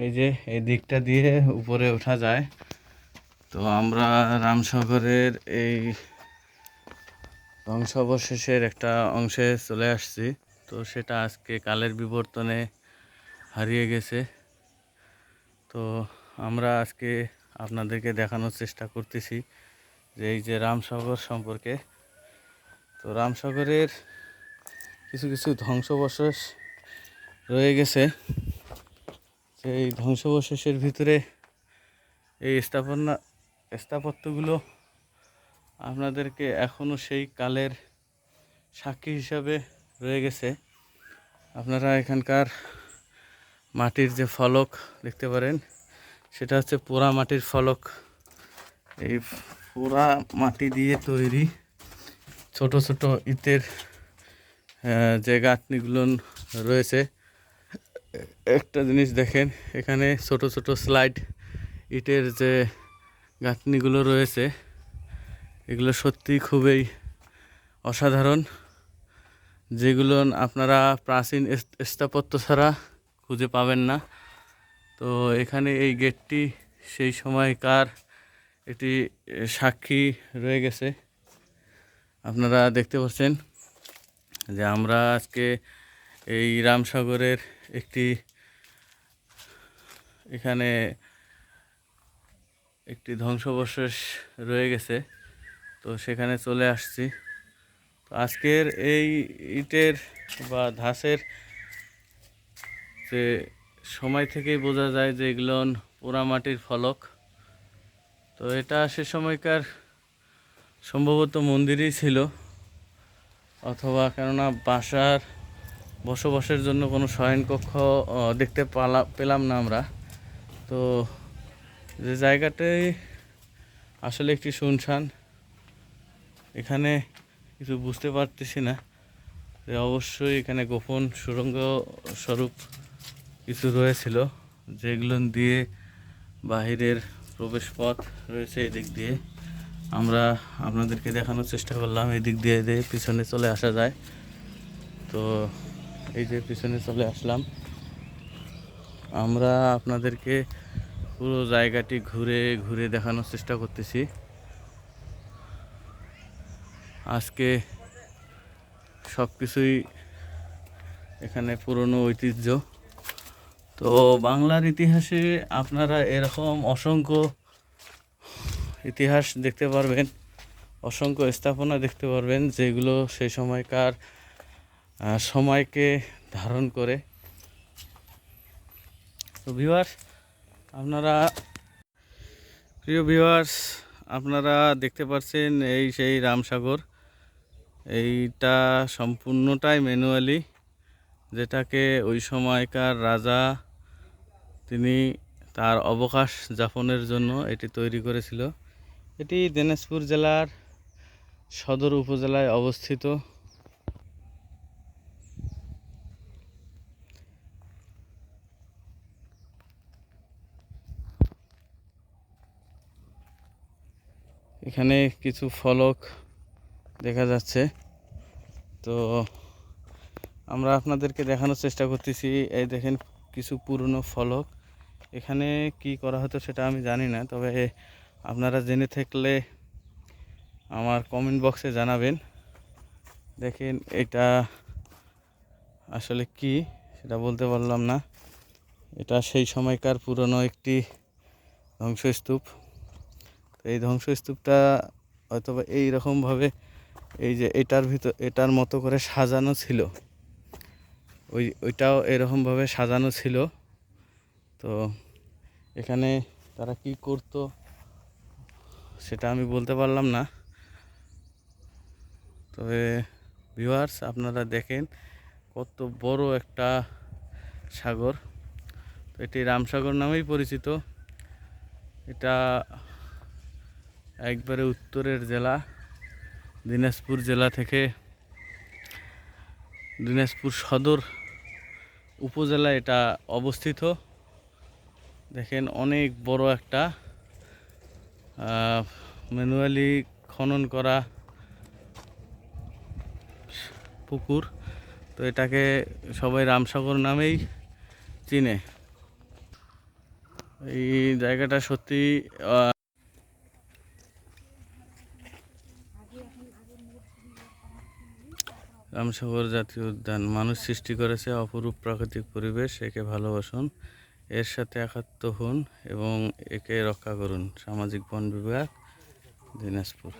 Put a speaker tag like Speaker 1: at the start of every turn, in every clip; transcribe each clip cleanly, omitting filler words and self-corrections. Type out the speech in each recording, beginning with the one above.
Speaker 1: এই যে এই দিকটা দিয়ে উপরে ওঠা যায়। তো আমরা রামসাগরের এই ধ্বংসাবশেষের একটা অংশে চলে আসছি। তো সেটা আজকে কালের বিবর্তনে হারিয়ে গেছে। তো আমরা আজকে আপনাদেরকে দেখানোর চেষ্টা করতেছি যে এই যে রামসাগর সম্পর্কে। তো রামসাগরের কিছু কিছু ধ্বংসাবশেষ রয়ে গেছে। সেই ধ্বংসাবশেষের ভিতরে এই স্থাপত্যগুলো আপনাদেরকে এখনও সেই কালের সাক্ষী হিসাবে রয়ে গেছে। আপনারা এখানকার মাটির যে ফলক দেখতে পারেন, সেটা হচ্ছে পোড়া মাটির ফলক। এই পোড়া মাটি দিয়ে তৈরি ছোট ছোট ইটের যে গাঁথনিগুলো রয়েছে। একটা জিনিস দেখেন, এখানে ছোট ছোট স্লাইড ইটের যে গাঁথনিগুলো রয়েছে, এগুলো সত্যি খুবই অসাধারণ, যেগুলো আপনারা প্রাচীন স্থাপত্য ছাড়া খুঁজে পাবেন না। তো এখানে এই গেটটি সেই সময়কার একটি সাক্ষী রয়ে গেছে। আপনারা দেখতে পাচ্ছেন যে আমরা আজকে এই রামসাগরের এখানে একটি ধ্বংসাবশেষ রয়ে গেছে, তো সেখানে চলে আসছি। তো আজকের এই ইটের বা ধাঁচের যে সময় থেকেই বোঝা যায় যে এগুলো পোড়ামাটির ফলক। তো এটা সে সময়কার সম্ভবত মন্দিরই ছিল, অথবা কেননা বসবাসের জন্য কোনো শয়নকক্ষ দেখতে পেলাম না আমরা। তো যে জায়গাটাই আসলে একটি শুনশান, এখানে কিছু বুঝতে পারতেছি না যে অবশ্যই এখানে গোপন সুড়ঙ্গ স্বরূপ কিছু রয়েছিল, যেগুলো দিয়ে বাহিরের প্রবেশ পথ রয়েছে। এদিক দিয়ে আমরা আপনাদেরকে দেখানোর চেষ্টা করলাম, এই দিক দিয়ে পিছনে চলে আসা যায়। তো এই যে পিছনে চলে আসলাম, আমরা আপনাদেরকে পুরো জায়গাটি ঘুরে ঘুরে দেখানোর চেষ্টা করতেছি। আজকে সব কিছুই এখানে পুরনো ঐতিহ্য। তো বাংলার ইতিহাসে আপনারা এরকম অসংখ্য ইতিহাস দেখতে পারবেন, অসংখ্য স্থাপনা দেখতে পারবেন, যেগুলো সেই সময়কার সময়কে ধারণ করে। তো প্রিয় ভিউয়ার্স, আপনারা দেখতে পাচ্ছেন এই সেই রামসাগর। এইটা সম্পূর্ণটাই ম্যানুয়ালি, যেটাকে ওই সময়কার রাজা তিনি তার অবকাশ যাপনের জন্য এটি তৈরি করেছিল। এটি দিনাজপুর জেলার সদর উপজেলায় অবস্থিত। এখানে কিছু ফলক দেখা যাচ্ছে। তো আমরা আপনাদেরকে দেখানোর চেষ্টা করতেছি। এই দেখেন কিছু পুরনো ফলক। এখানে কি করা হতো সেটা আমি জানি না, তবে আপনারা জেনে থাকলে আমার কমেন্ট বক্সে জানাবেন। দেখেন এটা আসলে কি সেটা বলতে পারলাম না। এটা সেই সময়কার পুরনো একটি ধ্বংসস্তূপ। এই ধ্বংসস্তূপটা হয়তোবা এইরকমভাবে এই যে এটার মতো করে সাজানো ছিল, ওইটাও এরকমভাবে সাজানো ছিল। তো এখানে তারা কি করতো সেটা আমি বলতে পারলাম না। তবে ভিউয়ার্স, আপনারা দেখেন কত বড় একটা সাগর। তো এটি রামসাগর নামেই পরিচিত। এটা একবারে উত্তরের জেলা, দিনাজপুর জেলা থেকে দিনাজপুর সদর উপজেলায় এটা অবস্থিত। দেখেন অনেক বড় একটা ম্যানুয়ালি খনন করা পুকুর। তো এটাকে সবাই রামসাগর নামেই চিনে। এই জায়গাটা সত্যি রামসাগর জাতীয় উদ্যান মানুষ সৃষ্টি করেছে অপরূপ প্রাকৃতিক পরিবেশ, একে ভালোবাসুন, এর সাথে একাত্ম হন এবং একে রক্ষা করুন। সামাজিক বন বিভাগ, দিনাজপুর।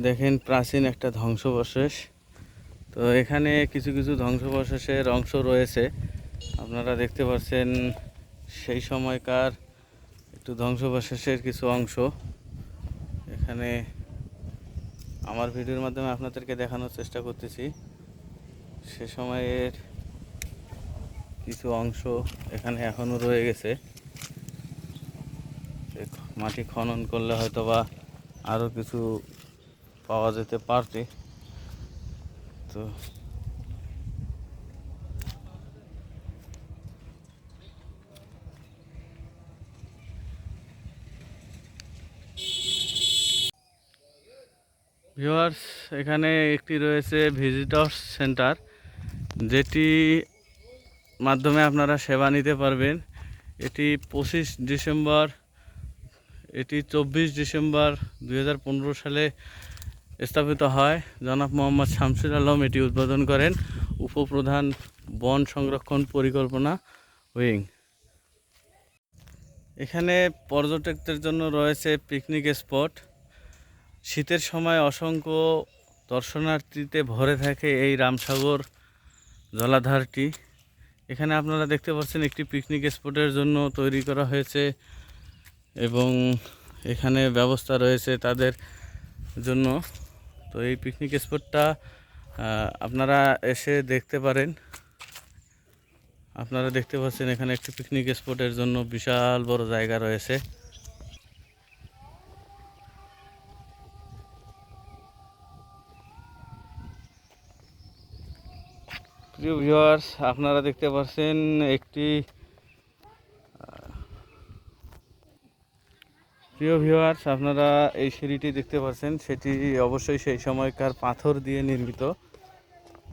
Speaker 1: দেখেন প্রাচীন একটা ধ্বংসাবশেষ। তো এখানে কিছু কিছু ধ্বংসাবশেষের অংশ রয়েছে, আপনারা দেখতে পাচ্ছেন সেই সময়কার একটু ধ্বংসাবশেষের কিছু অংশ এখানে আমার ভিডিওর মাধ্যমে আপনাদেরকে দেখানোর চেষ্টা করতেছি। সে সময়ের কিছু অংশ এখানে এখনও রয়ে গেছে। মাটি খনন করলে হয়তো বা আরও কিছু পাওয়া যেতে পারতে। তো ভিউয়ার্স, এখানে একটি রয়েছে ভিজিটর্স সেন্টার, যেটি মাধ্যমে আপনারা সেবা নিতে পারবেন। এটি 25 ডিসেম্বর, এটি 24 ডিসেম্বর 2015 সালে স্থাপিত হয়। জনাব মোহাম্মদ শামসুল আলম এটি উদ্বোধন করেন, উপপ্রধান বন সংরক্ষণ পরিকল্পনা উইং। এখানে পর্যটকদের জন্য রয়েছে পিকনিক স্পট। শীতের সময় অসংখ্য দর্শনার্থীতে ভরে থাকে এই রামসাগর জলাধারটি। এখানে আপনারা দেখতে পাচ্ছেন একটি পিকনিক স্পটের জন্য তৈরি করা হয়েছে এবং এখানে ব্যবস্থা রয়েছে তাদের জন্য। তো এই পিকনিক স্পটটা আপনারা এসে দেখতে পারেন। আপনারা দেখতে পাচ্ছেন এখানে একটি পিকনিক স্পটের জন্য বিশাল বড় জায়গা রয়েছে। প্রিয় ভিউয়ার্স, আপনারা দেখতে পাচ্ছেন আপনারা এই সিঁড়িটি দেখতে পাচ্ছেন, সেটি অবশ্যই সেই সময়কার পাথর দিয়ে নির্মিত।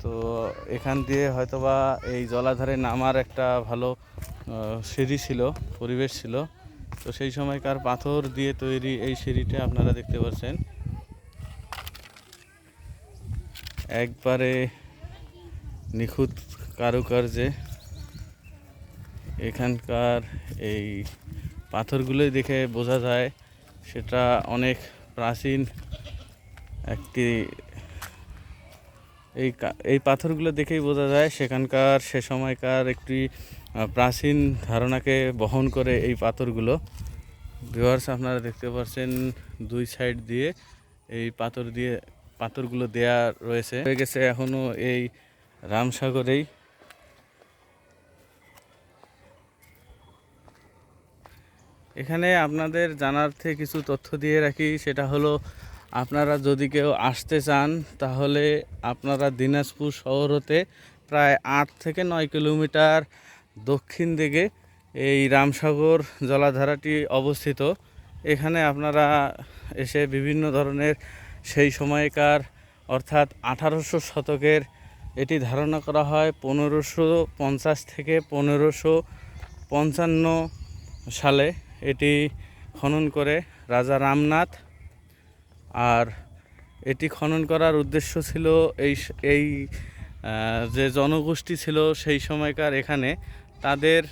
Speaker 1: তো এখান দিয়ে হয়তোবা এই জলাধারে নামার একটা ভালো সিঁড়ি ছিল, পরিবেশ ছিল। তো সেই সময়কার পাথর দিয়ে তৈরি এই সিঁড়িটা আপনারা দেখতে পাচ্ছেন, একবারে নিখুঁত কারুকার্যে। এখানকার এই পাথরগুলোই দেখে বোঝা যায় সেটা অনেক প্রাচীন একটি, এই পাথরগুলো দেখেই বোঝা যায় সেখানকার সে সময়কার একটি প্রাচীন ধারণাকে বহন করে এই পাথরগুলো। ভিউয়ার্স, আপনারা দেখতে পাচ্ছেন দুই সাইড দিয়ে এই পাথরগুলো দেয়া রয়েছে, হয়ে গেছে এখনো এই রামসাগরেই। এখানে আপনাদের জানার্থে কিছু তথ্য দিয়ে রাখি, সেটা হলো আপনারা যদি কেউ আসতে চান তাহলে আপনারা দিনাজপুর শহর হতে প্রায় 8 থেকে 9 কিলোমিটার দক্ষিণ দিকে এই রামসাগর জলাধারটি অবস্থিত। এখানে আপনারা এসে বিভিন্ন ধরনের সেই সময়কার অর্থাৎ 1800 শতকের এটি ধারণা করা হয় 1550 থেকে 1555 সালে এটি খনন করে রাজা রামনাথ। আর এটি খনন করার উদ্দেশ্য ছিল এই যে জনগোষ্ঠী ছিল সেই সময়কার এখানে, তাদের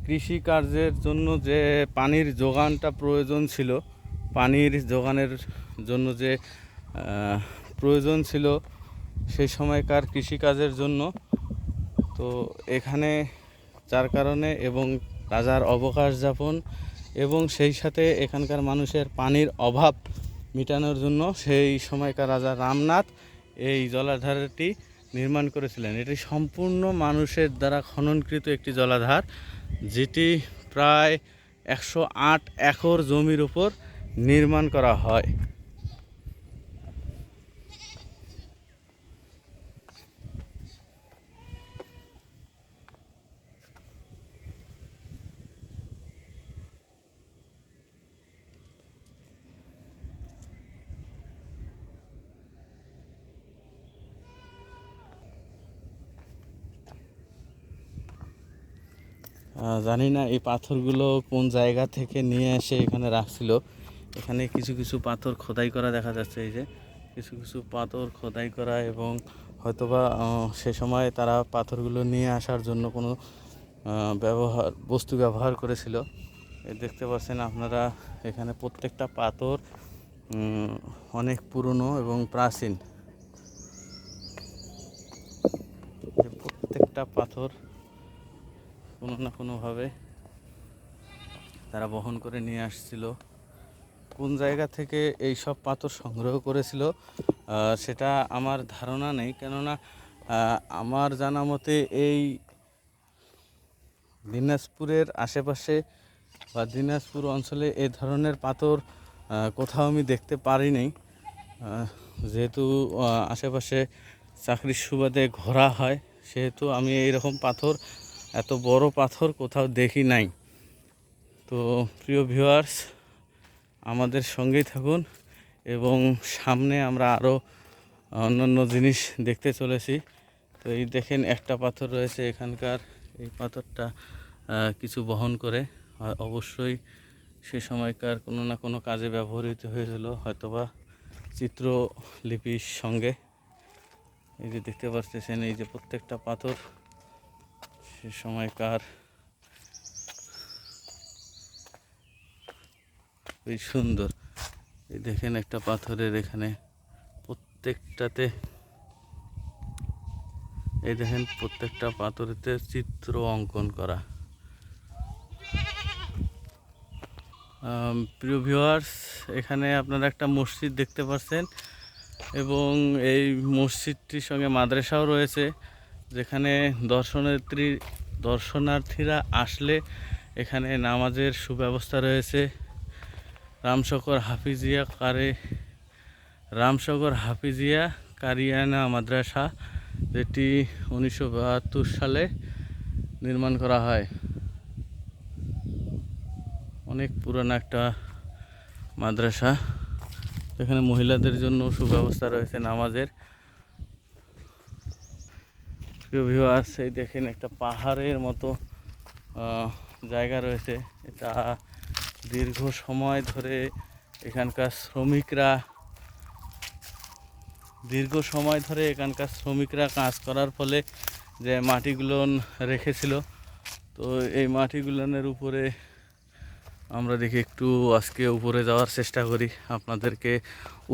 Speaker 1: কৃষিকার্যের জন্য যে পানির যোগানটা প্রয়োজন ছিল, পানির যোগানের জন্য যে প্রয়োজন ছিল সেই সময়কার কৃষিকাজের জন্য। তো এখানে যার কারণে এবং রাজার অবকাশ যাপন এবং সেই সাথে এখানকার মানুষের পানির অভাব মেটানোর জন্য সেই সময়কার রাজা রামনাথ এই জলাধারটি নির্মাণ করেছিলেন। এটি সম্পূর্ণ মানুষের দ্বারা খননকৃত একটি জলাধার, যেটি প্রায় 108 একর জমির উপর নির্মাণ করা হয়। জানি না এই পাথরগুলো কোন জায়গা থেকে নিয়ে এসে এখানে রাখছিল। এখানে কিছু কিছু পাথর খোদাই করা দেখা যাচ্ছে, এই যে কিছু কিছু পাথর খোদাই করা, এবং হয়তোবা সে সময় তারা পাথরগুলো নিয়ে আসার জন্য কোনো বস্তু ব্যবহার করেছিল। এই দেখতে পাচ্ছেন আপনারা এখানে প্রত্যেকটা পাথর অনেক পুরনো এবং প্রাচীন। প্রত্যেকটা পাথর কোনো না কোনোভাবে তারা বহন করে নিয়ে আসছিল। কোন জায়গা থেকে এই সব পাথর সংগ্রহ করেছিল সেটা আমার ধারণা নেই, কেননা আমার জানা মতে এই দিনাজপুরের আশেপাশে বা দিনাজপুর অঞ্চলে এই ধরনের পাথর কোথাও আমি দেখতে পারিনি। যেহেতু আশেপাশে চাকরির সুবাদে ঘোরা হয়, সেহেতু আমি এইরকম পাথর, এত বড় পাথর কোথাও দেখি নাই। তো প্রিয় ভিউয়ার্স, আমাদের সঙ্গেই থাকুন এবং সামনে আমরা আরও অন্যান্য জিনিস দেখতে চলেছি। তো এই দেখেন একটা পাথর রয়েছে এখানকার, এই পাথরটা কিছু বহন করে, অবশ্যই সে সময়কার কোনো না কোনো কাজে ব্যবহৃত হয়েছিল, হয়তোবা চিত্রলিপির সঙ্গে। এই যে দেখতে পাচ্ছেন, এই যে প্রত্যেকটা পাথর সে সময়কার, খুবই সুন্দর। এই দেখেন একটা পাথরের এখানে প্রত্যেকটাতে, এই দেখেন প্রত্যেকটা পাথরেতে চিত্র অঙ্কন করা। প্রিয় ভিউয়ার্স, এখানে আপনারা একটা মসজিদ দেখতে পাচ্ছেন, এবং এই মসজিদটির সঙ্গে মাদ্রাসাও রয়েছে, যেখানে দর্শনার্থীরা আসলে এখানে নামাজের সুব্যবস্থা রয়েছে। রামসাগর হাফিজিয়া কারিয়ানা মাদ্রাসা, যেটি 1972 সালে নির্মাণ করা হয়। অনেক পুরানো একটা মাদ্রাসা, এখানে মহিলাদের জন্য সুব্যবস্থা রয়েছে নামাজের। প্রিয় ভিউয়ার্স, এই দেখেন একটা পাহাড়ের মতো জায়গা রয়েছে। এটা দীর্ঘ সময় ধরে এখানকার শ্রমিকরা কাজ করার ফলে যে মাটিগুলো রেখেছিল, তো এই মাটিগুলোর উপরে আমরা দেখি একটু আজকে উপরে যাওয়ার চেষ্টা করি, আপনাদেরকে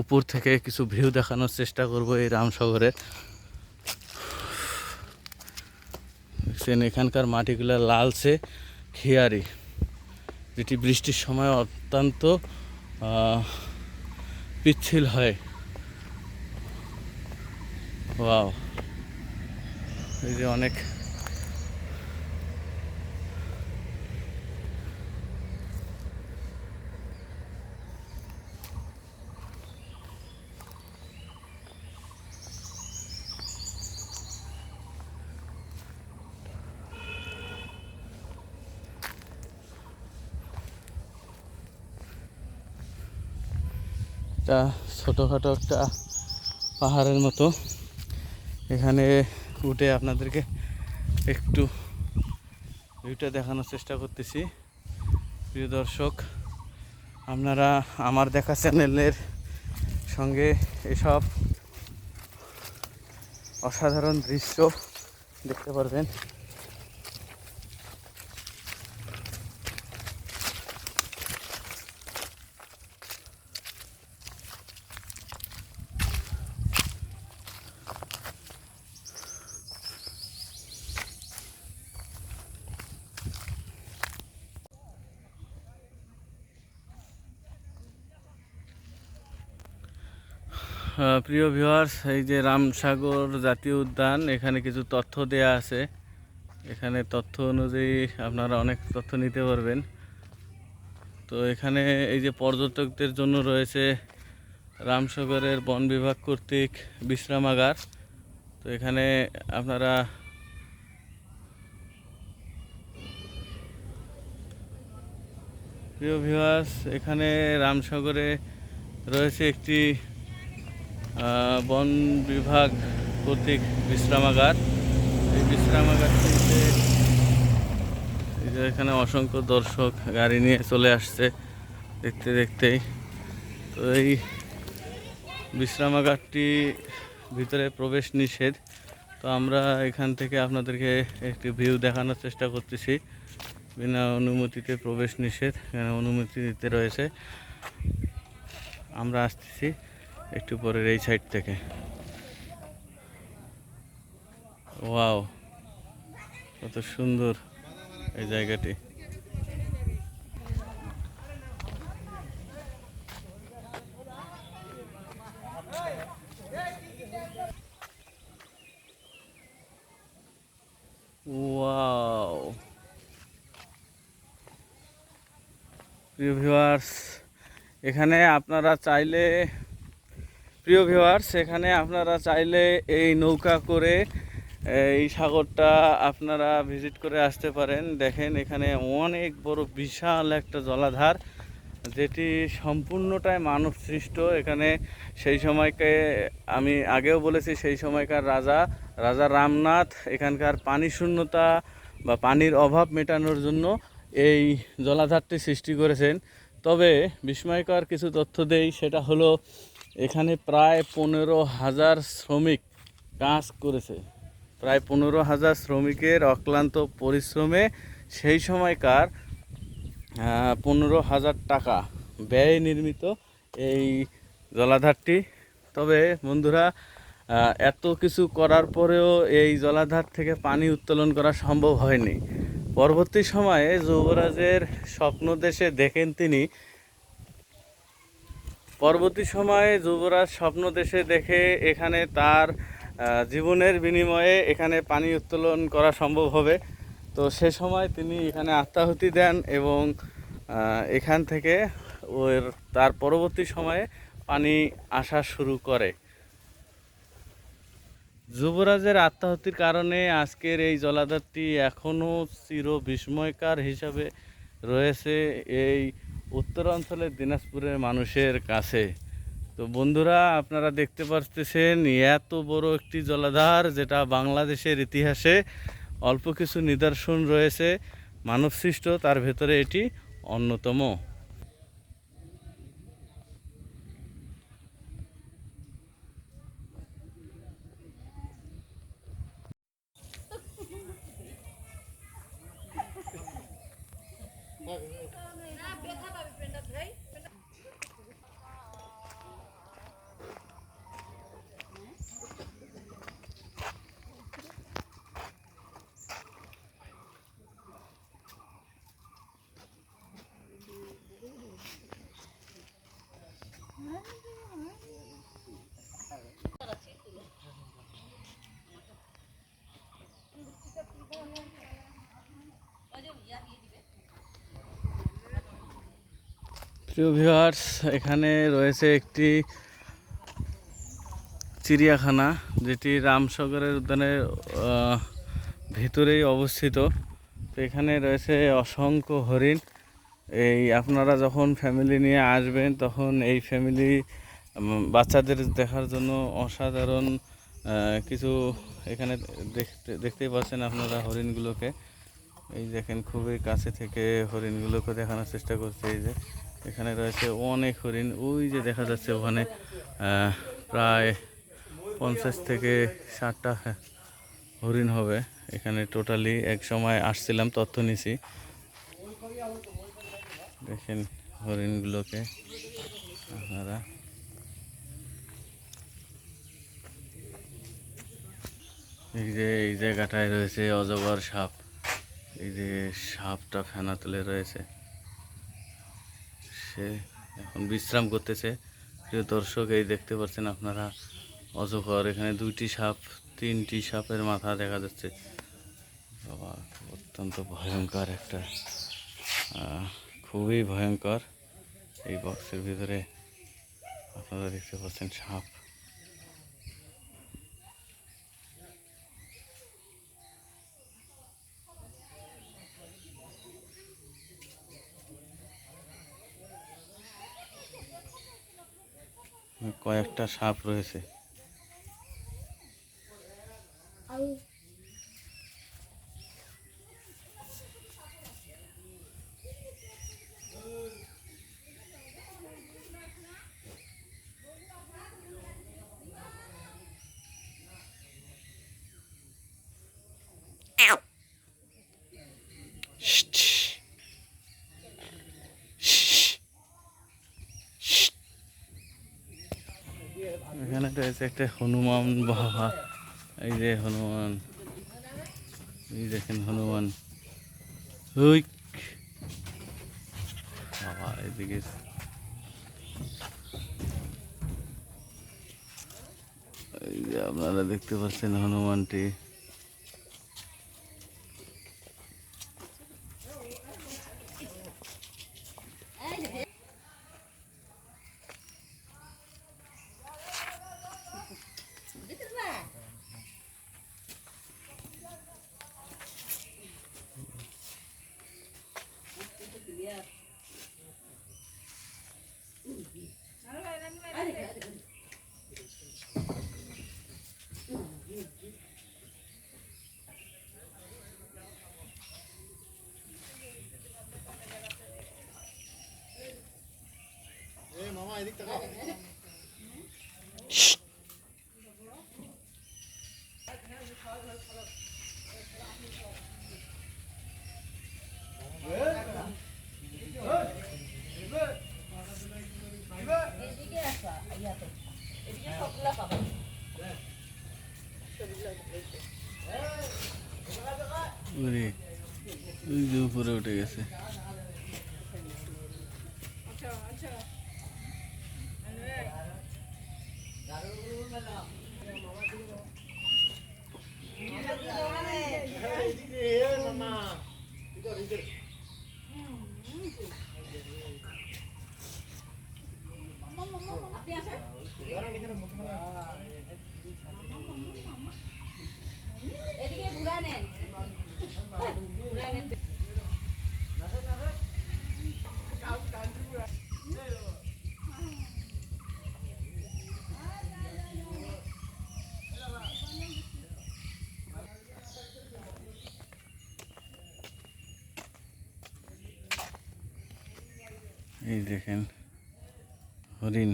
Speaker 1: উপর থেকে কিছু ভিউ দেখানোর চেষ্টা করব এই রামসাগরের। এখানকার মাটিগুলো লালচে খেয়ারি, যেটি বৃষ্টির সময় অত্যন্ত পিচ্ছিল হয়। ওয়াও, এই যে অনেক একটা ছোটোখাটো একটা পাহাড়ের মতো, এখানে উঠে আপনাদেরকে একটু ভিউটা দেখানোর চেষ্টা করতেছি। প্রিয় দর্শক, আপনারা আমার দেখা চ্যানেলের সঙ্গে এসব অসাধারণ দৃশ্য দেখতে পারবেন। প্রিয় ভিউয়ার্স, এই যে রামসাগর জাতীয় উদ্যান, এখানে কিছু তথ্য দেয়া আছে। এখানে তথ্য অনুযায়ী আপনারা অনেক তথ্য নিতে পারবেন। তো এখানে এই যে পর্যটকদের জন্য রয়েছে রামসাগরের বন বিভাগ কর্তৃক বিশ্রামাগার। তো এখানে আপনারা প্রিয় ভিউয়ার্স, এখানে রামসাগরে রয়েছে একটি বন বিভাগ কর্তৃক বিশ্রামাগার। এই বিশ্রামাগারটিতে এই যে এখানে অসংখ্য দর্শক গাড়ি নিয়ে চলে আসছে দেখতে দেখতেই। তো এই বিশ্রামাগারটি ভিতরে প্রবেশ নিষেধ। তো আমরা এখান থেকে আপনাদেরকে একটি ভিউ দেখানোর চেষ্টা করতেছি। বিনা অনুমতিতে প্রবেশ নিষেধ, এখানে অনুমতি দিতে রয়েছে। আমরা আসতেছি একটু পরের এই সাইড থেকে। ওয়াও, কত সুন্দর এই জায়গাটি। ওয়াও, প্রিয় ভিউয়ার্স, এখানে আপনারা চাইলে এই নৌকা করে এই সাগরটা আপনারা ভিজিট করে আসতে পারেন। দেখেন এখানে অনেক বড় বিশাল একটা জলাধার, যেটি সম্পূর্ণটাই মানব সৃষ্ট। এখানে সেই সময়কে আমি আগেও বলেছি, সেই সময়কার রাজা রামনাথ এখানকার পানি শূন্যতা বা পানির অভাব মেটানোর জন্য এই জলাধারটি সৃষ্টি করেছেন। তবে বিস্ময়কর কিছু তথ্য দেই, সেটা হলো এখানে প্রায় 15,000 শ্রমিক কাজ করেছে। প্রায় 15,000 শ্রমিকের অক্লান্ত পরিশ্রমে সেই সময়কার 15,000 টাকা ব্যয়ে নির্মিত এই জলাধারটি। তবে বন্ধুরা, এত কিছু করার পরেও এই জলাধার থেকে পানি উত্তোলন করা সম্ভব হয়নি। পরবর্তী সময়ে যুবরাজের স্বপ্ন দেশে দেখেন তিনি। যুবরাজ স্বপ্ন দেশে দেখে এখানে তার জীবনের বিনিময়ে এখানে পানি উত্তোলন করা সম্ভব হবে। তো সে সময় তিনি এখানে আত্মাহুতি দেন এবং এখান থেকে তার পরবর্তী সময়ে পানি আসা শুরু করে। যুবরাজের আত্মাহুতির কারণে আজকের এই জলাধারটি এখনও চির বিস্ময়কার হিসাবে রয়েছে এই উত্তরাঞ্চলের দিনাজপুরের মানুষের কাছে। তো বন্ধুরা, আপনারা দেখতে পাচ্ছেন এত বড় একটি জলাধার, যেটা বাংলাদেশের ইতিহাসে অল্প কিছু নিদর্শন রয়েছে মানবসৃষ্ট, তার ভেতরে এটি অন্যতম। প্রিয় ভিউয়ার্স, এখানে রয়েছে একটি চিড়িয়াখানা, যেটি রামসাগরের উদ্যানের ভিতরেই অবস্থিত। তো এখানে রয়েছে অসংখ্য হরিণ। আপনারা যখন ফ্যামিলি নিয়ে আসবেন, তখন এই বাচ্চাদের দেখার জন্য অসাধারণ কিছু এখানে দেখতেই পাচ্ছেন আপনারা হরিণগুলোকে। এই দেখেন, খুবই কাছে থেকে হরিণগুলোকে দেখানোর চেষ্টা করছে। এই যে এখানে রয়েছে অনেক হরিণ, ওই যে দেখা যাচ্ছে ওখানে প্রায় 50 থেকে 60টা হরিণ হবে এখানে টোটালি। এক সময় আসছিলাম, তথ্য নিছি। দেখেন হরিণগুলোকে আপনারা। এই জায়গাটায় রয়েছে অজগর সাপ। এই যে সাপটা ফেনা তুলে রয়েছে, সে এখন বিশ্রাম করতেছে। প্রিয় দর্শক, এই দেখতে পাচ্ছেন আপনারা অজগর। এখানে 2টি সাপ, 3টি সাপের মাথা দেখা যাচ্ছে। বাবা, অত্যন্ত ভয়ঙ্কর একটা খুবই ভয়ঙ্কর। এই বক্সের ভিতরে আপনারা দেখতে পাচ্ছেন সাপ। কয়েকটা সাপ রয়েছে। এখানে রয়েছে একটা হনুমান বাবা। এই যে হনুমান, এই দেখেন হনুমান। ওই বাবা, এদিকে এই যে আপনারা দেখতে পাচ্ছেন হনুমানটি। ওই যে উপরে উঠে গেছে। এই দেখেন হরিণ।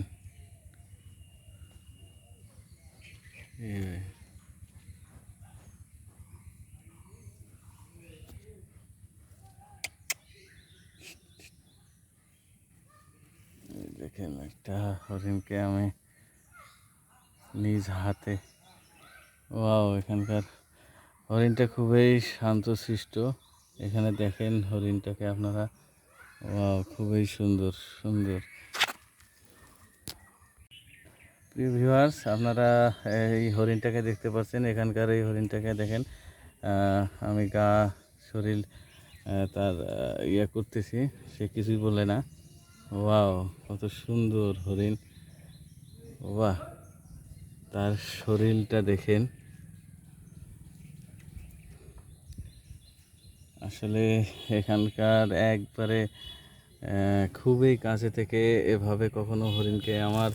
Speaker 1: দেখেন একটা হরিণকে আমি নিজ হাতে, ওয়াও, এখানকার হরিণটা খুবই শান্তশিষ্ট। এখানে দেখেন হরিণটাকে আপনারা, ওয়াও, খুবই সুন্দর সুন্দর। প্রিয় ভিউয়ার্স, আপনারা এই হরিণটাকে দেখতে পাচ্ছেন। এখানকার এই হরিণটাকে দেখেন, আমি গা শরীর তার ইয়ে করতেছি, সে কিছুই বলে না। ওয়াও, কত সুন্দর হরিণ। বাহ, তার শরীরটা দেখেন। আসলে এখানকার একবারে খুবই কাছে থেকে এভাবে কখনো হরিণকে আমার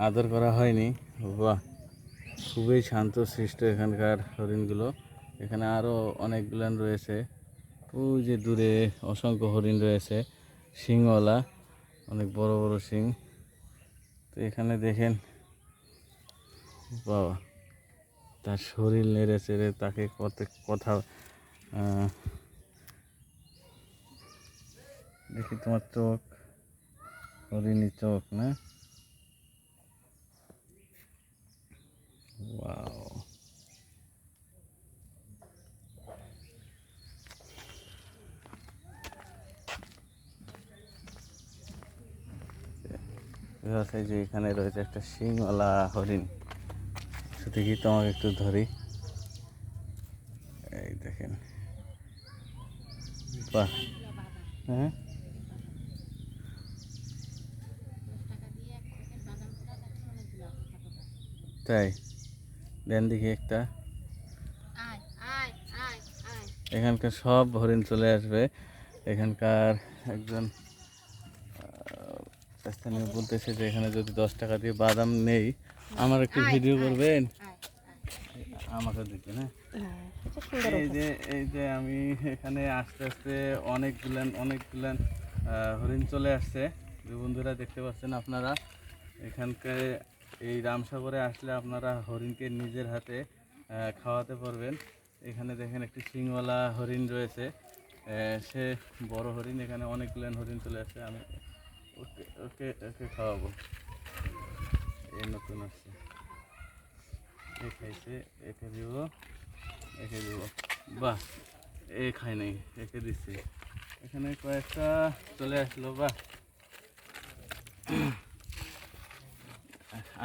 Speaker 1: আদর করা হয়নি। বাহ, খুবই শান্তশিষ্ট এখানকার হরিণগুলো। এখানে আরও অনেকগুলো রয়েছে। ওই যে দূরে অসংখ্য হরিণ রয়েছে, শিংওয়ালা, অনেক বড় বড় শিং। তো এখানে দেখেন, বাবা, তার শরীর নেড়ে চেড়ে তাকে কথা দেখি, তোমার চোখ, হরিণী চোখ না? ওয়াও, যে এখানে রয়েছে একটা শিংওয়ালা হরিণ। দেখি তোমাকে একটু ধরি। এই দেখেন, বাহ, হ্যাঁ, তাই দেন দেখি একটা। এখানকার সব হরিণ চলে আসবে। এখানকার একজন স্থানীয় বলতেছে যে এখানে যদি 10 টাকা দিয়ে বাদাম নেই, আমার একটু ভিডিও করবেন, আমাকে দিতে না। এই যে আমি এখানে আস্তে আস্তে অনেকগুলান হরিণ চলে আসছে। যে বন্ধুরা দেখতে পাচ্ছেন আপনারা, এখানকার এই রামসাগরে আসলে আপনারা হরিণকে নিজের হাতে খাওয়াতে পারবেন। এখানে দেখেন একটি শিংওয়ালা হরিণ রয়েছে, সে বড় হরিণ। এখানে অনেকগুলান হরিণ চলে আসছে, আমি ওকে ওকে ওকে খাওয়াবো। এই নতুন আসছে, এ খাইছে, একে দিব, একে দিব। বাহ, এ খাই নাই, একে দিচ্ছি। এখানে কয়েকটা চলে আসলো। বাহ,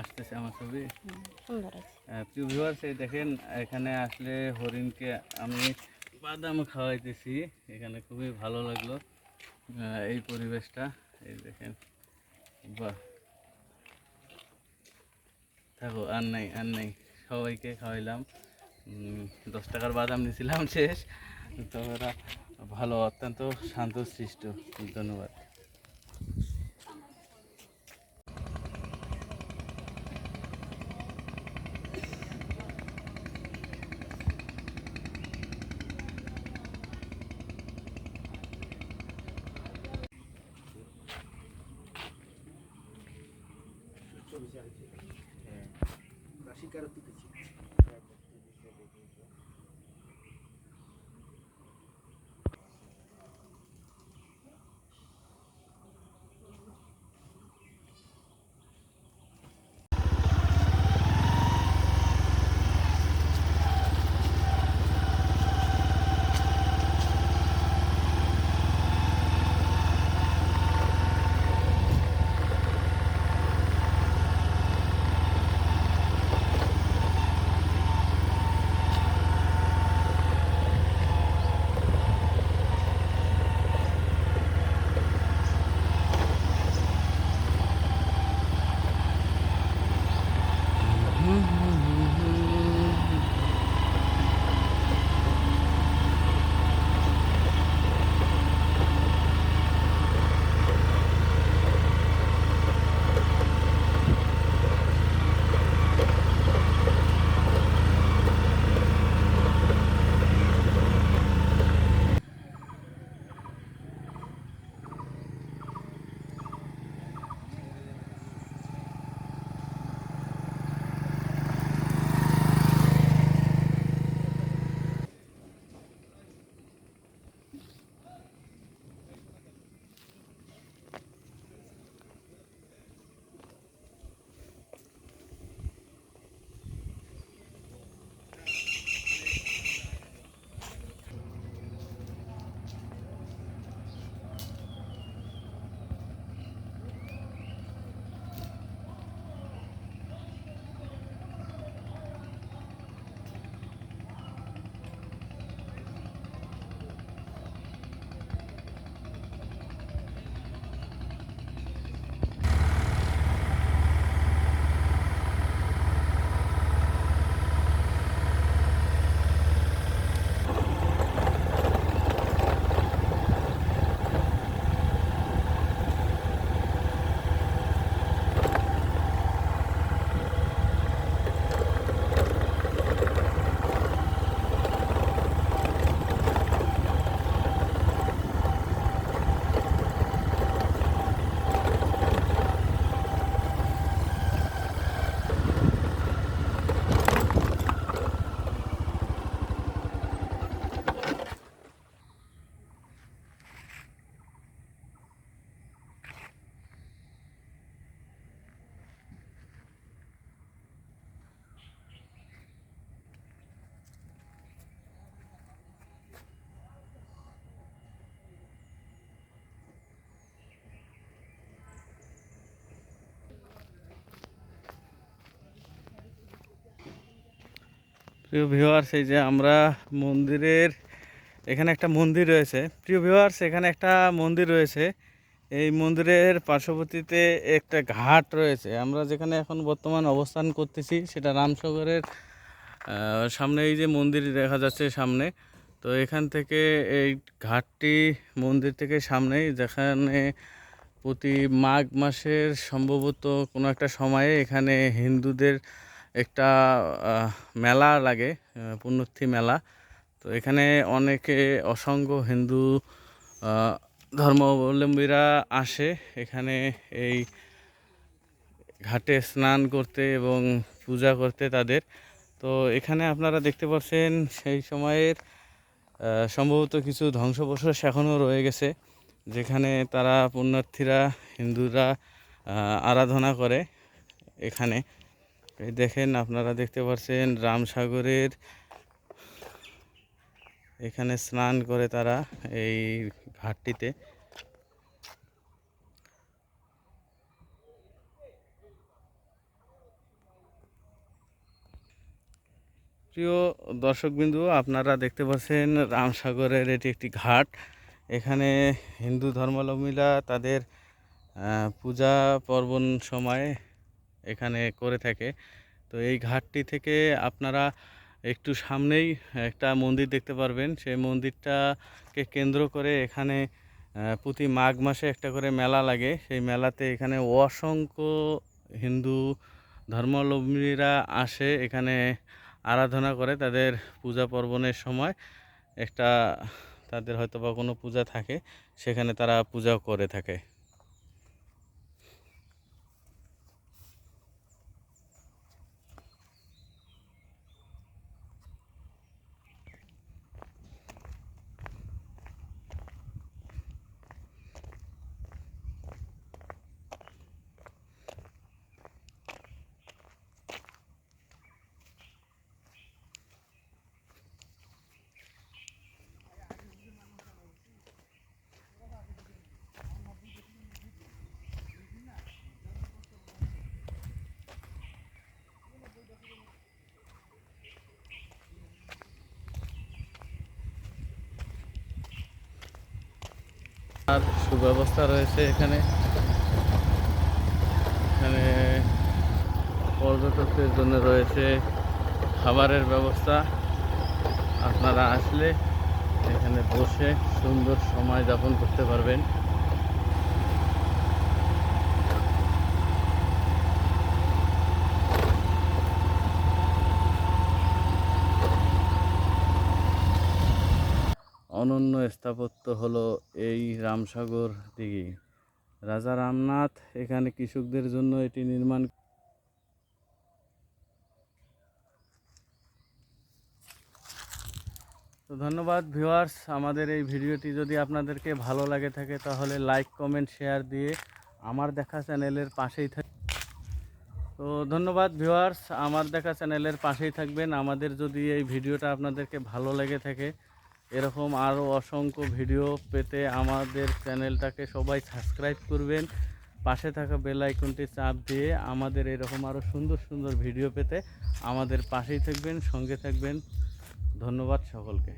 Speaker 1: আসতেছে আমার ছবি। প্রিয় ভিউয়ার্স, এই দেখেন এখানে আসলে হরিণকে আমি বাদাম খাওয়াইতেছি। এখানে খুবই ভালো লাগলো এই পরিবেশটা। এই দেখেন, বাহ, থাকো, আর নাই, সবাইকে খাওয়াইলাম। 10 টাকার বাদাম নিয়েছিলাম, শেষ। তো ওরা ভালো, অত্যন্ত শান্তশিষ্ট। ধন্যবাদ। প্রিয় ভিউয়ার্স, এই যে আমরা মন্দিরের এখানে একটা মন্দির রয়েছে। প্রিয় ভিউয়ার্স, এখানে একটা মন্দির রয়েছে। এই মন্দিরের পার্শ্ববর্তীতে একটা ঘাট রয়েছে। আমরা যেখানে এখন বর্তমান অবস্থান করতেছি সেটা রামসাগরের সামনে, এই যে মন্দির দেখা যাচ্ছে সামনে। তো এখান থেকে এই ঘাটটি মন্দির থেকে সামনেই, যেখানে প্রতি মাঘ মাসের সম্ভবত কোনো একটা সময়ে এখানে হিন্দুদের একটা মেলা লাগে, পুণ্যর্থী মেলা। তো এখানে অনেকে অসংখ্য হিন্দু ধর্মাবলম্বীরা আসে এখানে এই ঘাটে স্নান করতে এবং পূজা করতে তাদের। তো এখানে আপনারা দেখতে পাচ্ছেন সেই সময়ের সম্ভবত কিছু ধ্বংসাবশেষ এখনও রয়ে গেছে, যেখানে তারা পুণ্যার্থীরা হিন্দুরা আরাধনা করে এখানে। এই দেখেন, আপনারা দেখতে পাচ্ছেন রামসাগরের এখানে স্নান করে তারা এই ঘাটটিতে। প্রিয় দর্শকবিন্দু, আপনারা দেখতে পাচ্ছেন রামসাগরের এটি একটি ঘাট। এখানে হিন্দু ধর্মাবলম্বীরা তাদের পূজা পার্বণ সময় এখানে করে থাকে। তো এই ঘাটটি থেকে আপনারা একটু সামনেই একটা মন্দির দেখতে পারবেন। সেই মন্দিরটাকে কেন্দ্র করে এখানে প্রতি মাঘ মাসে একটা করে মেলা লাগে। সেই মেলাতে এখানে অসংখ্য হিন্দু ধর্মাবলম্বীরা আসে, এখানে আরাধনা করে তাদের পূজা পার্বণের সময়। একটা তাদের হয়তো বা কোনো পূজা থাকে, সেখানে তারা পূজা করে থাকে। আর সুব্যবস্থা রয়েছে এখানে। এখানে পর্যটকদের জন্য রয়েছে খাবারের ব্যবস্থা। আপনারা আসলে এখানে বসে সুন্দর সময় যাপন করতে পারবেন। অনন্য স্থাপত্য হলো এই রামসাগর দিঘি। রাজা রামনাথ এখানে কৃষকদের জন্য এটি নির্মাণ। তো ধন্যবাদ ভিউয়ার্স, আমাদের এই ভিডিওটি যদি আপনাদেরকে ভালো লাগে থাকে তাহলে লাইক, কমেন্ট, শেয়ার দিয়ে আমার দেখা চ্যানেলের পাশেই তো ধন্যবাদ ভিউয়ার্স, আমার দেখা চ্যানেলের পাশেই থাকবেন। আমাদের যদি এই ভিডিওটা আপনাদেরকে ভালো লেগে থাকে, এরকম আরও অসংখ্য ভিডিও পেতে আমাদের চ্যানেলটাকে সবাই সাবস্ক্রাইব করবেন। পাশে থাকা বেল আইকনটি চাপ দিয়ে আমাদের এরকম আরও সুন্দর সুন্দর ভিডিও পেতে আমাদের পাশেই থাকবেন, সঙ্গে থাকবেন। ধন্যবাদ সকলকে।